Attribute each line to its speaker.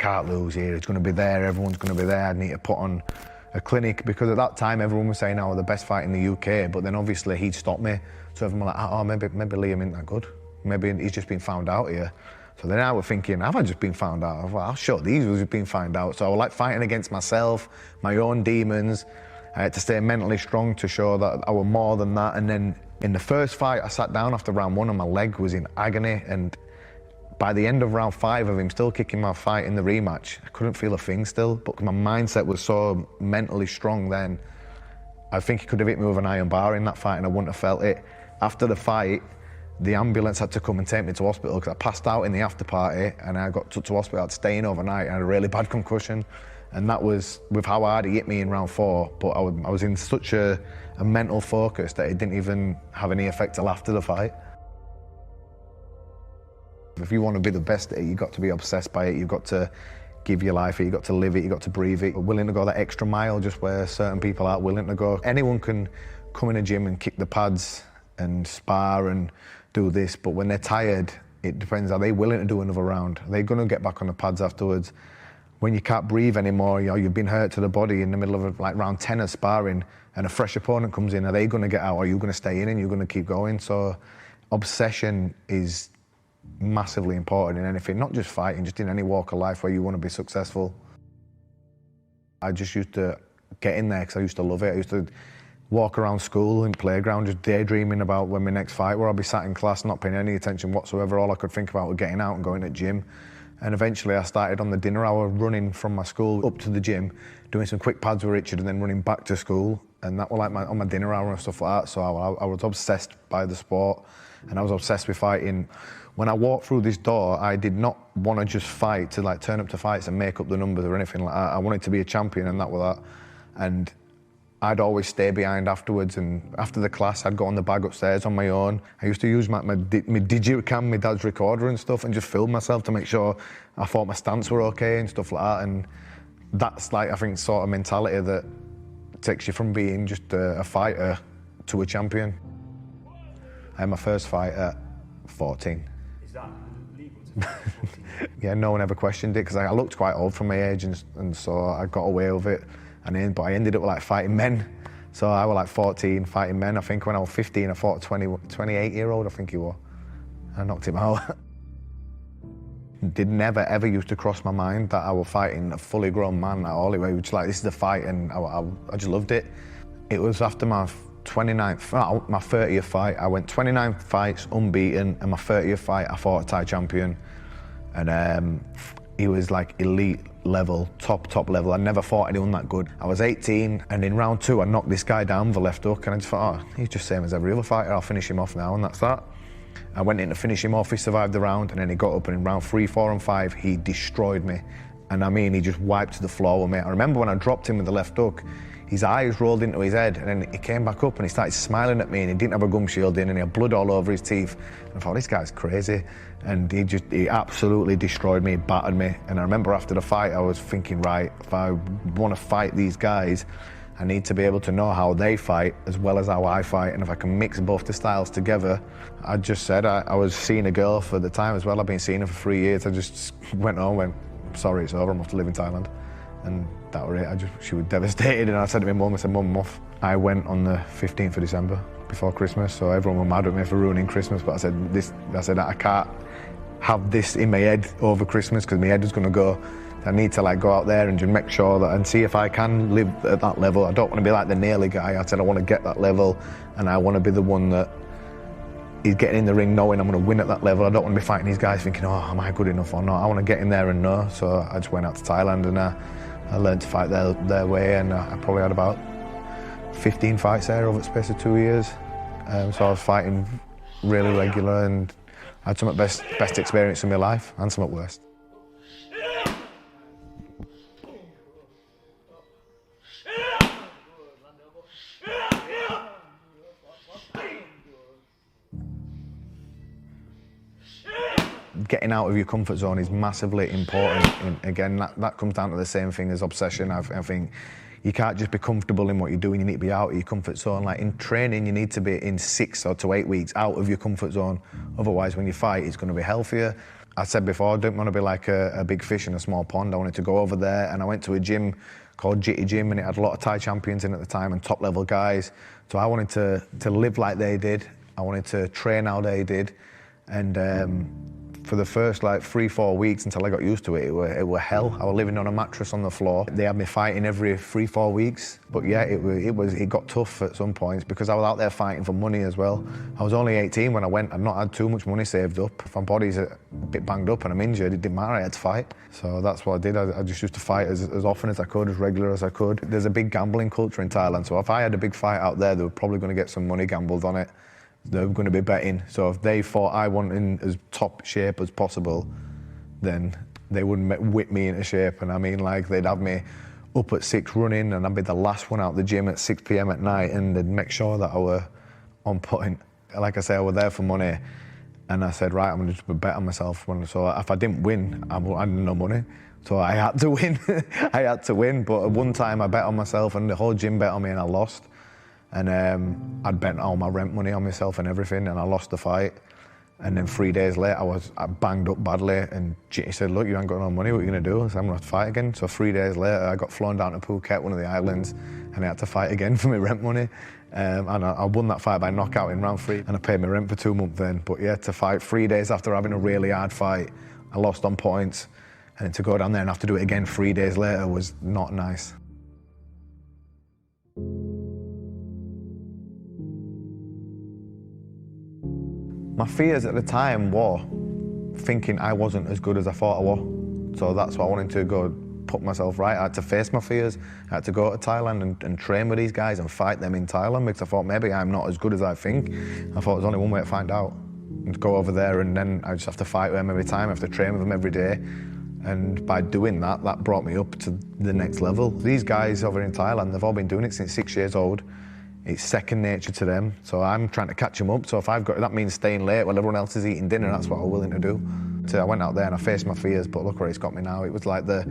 Speaker 1: can't lose here. It's going to be there. Everyone's going to be there. I need to put on a clinic, because at that time everyone was saying, oh, the best fight in the UK, but then obviously he'd stopped me. So everyone was like, oh, maybe Liam isn't that good. Maybe he's just been found out here. So then I was thinking, have I just been found out? I was like, I'll show these who's just been found out. So I was like fighting against myself, my own demons. I had to stay mentally strong to show that I was more than that. And then in the first fight, I sat down after round 1 and my leg was in agony. And by the end of round 5 of him still kicking my fight in the rematch, I couldn't feel a thing still, but my mindset was so mentally strong then. I think he could have hit me with an iron bar in that fight and I wouldn't have felt it. After the fight, the ambulance had to come and take me to hospital because I passed out in the after party and I got took to hospital. I had to stay in overnight. I had a really bad concussion. And that was with how hard he hit me in round 4, but I was in such a mental focus that it didn't even have any effect till after the fight. If you want to be the best at it, you've got to be obsessed by it, you've got to give your life it, you've got to live it, you've got to breathe it. You're willing to go that extra mile just where certain people aren't willing to go. Anyone can come in a gym and kick the pads and spar and do this, but when they're tired, it depends, are they willing to do another round? Are they going to get back on the pads afterwards? When you can't breathe anymore, you know, you've been hurt to the body in the middle of like round 10 of sparring and a fresh opponent comes in, are they going to get out or are you going to stay in and you're going to keep going? So obsession is massively important in anything, not just fighting, just in any walk of life where you want to be successful. I just used to get in there because I used to love it. I used to walk around school and playground just daydreaming about when my next fight where I'll be sat in class not paying any attention whatsoever. All I could think about was getting out and going to the gym. And eventually I started on the dinner hour running from my school up to the gym, doing some quick pads with Richard and then running back to school. And that was like on my dinner hour and stuff like that. So I was obsessed by the sport and I was obsessed with fighting. When I walked through this door, I did not want to just fight to like turn up to fights and make up the numbers or anything like that. I wanted to be a champion and that was that. And I'd always stay behind afterwards, and after the class I'd go on the bag upstairs on my own. I used to use my digicam, my dad's recorder and stuff, and just film myself to make sure I thought my stance were okay and stuff like that. And that's like, I think, sort of mentality that takes you from being just a fighter to a champion. I had my first fight at 14.
Speaker 2: Is that legal to fight at 14?
Speaker 1: Yeah, no one ever questioned it because I looked quite old for my age, and so I got away with it. But I ended up like fighting men. So I was like 14 fighting men. I think when I was 15, I fought a 28-year-old, I think he was. I knocked him out. Did never ever used to cross my mind that I was fighting a fully grown man at all. It was just like, this is the fight, and I just loved it. It was after my 29th, my 30th fight. I went 29 fights unbeaten, and my 30th fight I fought a Thai champion. And he was like elite level, top level. I never fought anyone that good. I was 18, and in round 2 I knocked this guy down with a left hook, and I just thought, oh, he's just same as every other fighter, I'll finish him off now, and that's that. I went in to finish him off, he survived the round, and then he got up, and in round 3, 4 and 5 he destroyed me. And I mean, he just wiped the floor with me. I remember when I dropped him with the left hook, his eyes rolled into his head, and then he came back up and he started smiling at me, and he didn't have a gum shield in, and he had blood all over his teeth. And I thought, this guy's crazy. And he absolutely destroyed me, battered me. And I remember after the fight, I was thinking, right, if I want to fight these guys, I need to be able to know how they fight as well as how I fight. And if I can mix both the styles together, I just said, I was seeing a girl for the time as well. I've been seeing her for 3 years. I just went home and went, sorry, it's over, I'm off to live in Thailand. And that was it. She was devastated, and I said to my mum, I said, Mum, I'm off. I went on the 15th of December, before Christmas, so everyone was mad at me for ruining Christmas, but I said, I can't have this in my head over Christmas, because my head was going to go. I need to like go out there and just make sure that, and see if I can live at that level. I don't want to be like the Nearly guy. I said I want to get that level, and I want to be the one that is getting in the ring knowing I'm going to win at that level. I don't want to be fighting these guys thinking, oh, am I good enough or not? I want to get in there and know. So I just went out to Thailand, and I learned to fight their way, and I probably had about 15 fights there over the space of 2 years. So I was fighting really regular, and I had some of the best experience in my life, and some of the worst. Getting out of your comfort zone is massively important. And again, that comes down to the same thing as obsession. I think you can't just be comfortable in what you're doing, you need to be out of your comfort zone. Like in training, you need to be in 6 to 8 weeks out of your comfort zone. Otherwise, when you fight, it's going to be healthier. I said before, I didn't want to be like a big fish in a small pond. I wanted to go over there, and I went to a gym called Jitty Gym, and it had a lot of Thai champions in at the time and top level guys. So I wanted to live like they did. I wanted to train how they did, and for the first like 3-4 weeks until I got used to it, it were hell. I was living on a mattress on the floor. They had me fighting every 3-4 weeks. But yeah, it got tough at some points because I was out there fighting for money as well. I was only 18 when I went. I'd not had too much money saved up. If my body's a bit banged up and I'm injured, it didn't matter, I had to fight. So that's what I did. I just used to fight as often as I could, as regular as I could. There's a big gambling culture in Thailand, so if I had a big fight out there, they were probably going to get some money gambled on it. They were going to be betting. So if they thought I wanted in as top shape as possible, then they wouldn't whip me into shape. And I mean, like, they'd have me up at 6 running, and I'd be the last one out the gym at 6 p.m. at night, and they'd make sure that I were on point. Like I say, I was there for money, and I said, right, I'm going to just bet on myself. So if I didn't win, I had no money. So I had to win. I had to win. But at one time, I bet on myself, and the whole gym bet on me, and I lost. And I'd bet all my rent money on myself and everything, and I lost the fight. And then 3 days later, I banged up badly, and he said, look, you ain't got no money, what are you going to do? I said, I'm going to have to fight again. So 3 days later, I got flown down to Phuket, one of the islands, and I had to fight again for my rent money. And I won that fight by knockout in round 3, and I paid my rent for 2 months then. But yeah, to fight 3 days after having a really hard fight, I lost on points, and to go down there and have to do it again 3 days later was not nice. My fears at the time were thinking I wasn't as good as I thought I was. So that's why I wanted to go put myself right. I had to face my fears. I had to go to Thailand and train with these guys and fight them in Thailand, because I thought maybe I'm not as good as I think. I thought there's only one way to find out. And go over there, and then I just have to fight with them every time. I have to train with them every day. And by doing that, that brought me up to the next level. These guys over in Thailand, they've all been doing it since 6 years old. It's second nature to them, so I'm trying to catch them up. So if that means staying late while everyone else is eating dinner, that's what I'm willing to do. So I went out there and I faced my fears, but look where it's got me now. It was like the